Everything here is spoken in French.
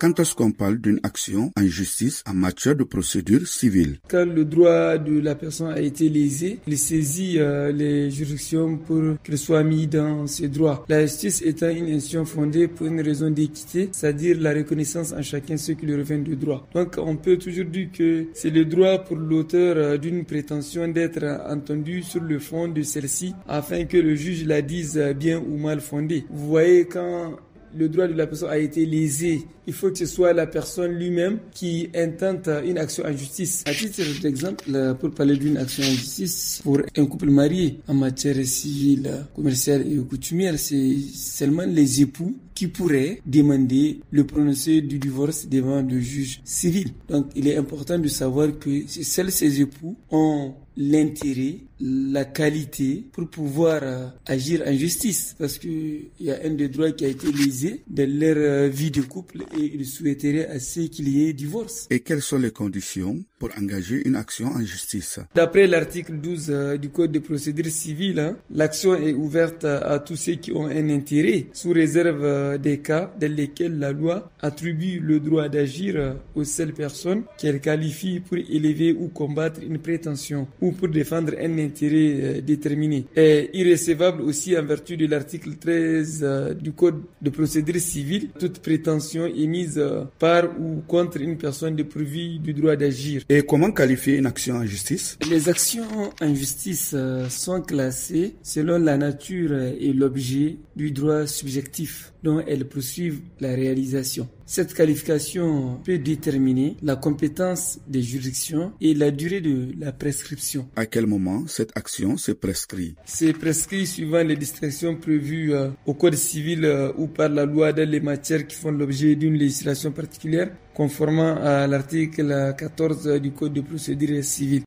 quand est-ce qu'on parle d'une action en justice en matière de procédure civile? Quand le droit de la personne a été lésé, il saisit les juridictions pour qu'il soit mis dans ses droits. La justice étant une institution fondée pour une raison d'équité, c'est-à-dire la reconnaissance en chacun ce qui lui revient de droit. Donc on peut toujours dire que c'est le droit pour l'auteur d'une prétention d'être entendu sur le fond de celle-ci afin que le juge la dise bien ou mal fondée. Vous voyez, quand le droit de la personne a été lésé, il faut que ce soit la personne lui-même qui intente une action en justice. À titre d'exemple, pour parler d'une action en justice pour un couple marié en matière civile, commerciale et coutumière, c'est seulement les époux qui pourraient demander le prononcé du divorce devant le juge civil. Donc, il est important de savoir que seuls ces époux ont l'intérêt, la qualité pour pouvoir agir en justice, parce que il y a un des droits qui a été lésé de leur vie de couple et ils souhaiteraient assez qu'il y ait divorce. Et quelles sont les conditions pour engager une action en justice? D'après l'article 12 du Code de procédure civile, l'action est ouverte à tous ceux qui ont un intérêt, sous réserve des cas dans lesquels la loi attribue le droit d'agir aux seules personnes qu'elle qualifie pour élever ou combattre une prétention ou pour défendre un intérêt déterminé. Est irrécevable aussi en vertu de l'article 13 du Code de procédure civile, toute prétention émise par ou contre une personne dépourvue du droit d'agir. Et comment qualifier une action en justice? Les actions en justice sont classées selon la nature et l'objet du droit subjectif dont elles poursuivent la réalisation. Cette qualification peut déterminer la compétence des juridictions et la durée de la prescription. À quel moment cette action se prescrit? C'est prescrit suivant les distinctions prévues au Code civil ou par la loi dans les matières qui font l'objet d'une législation particulière, conformément à l'article 14 du Code de procédure civile.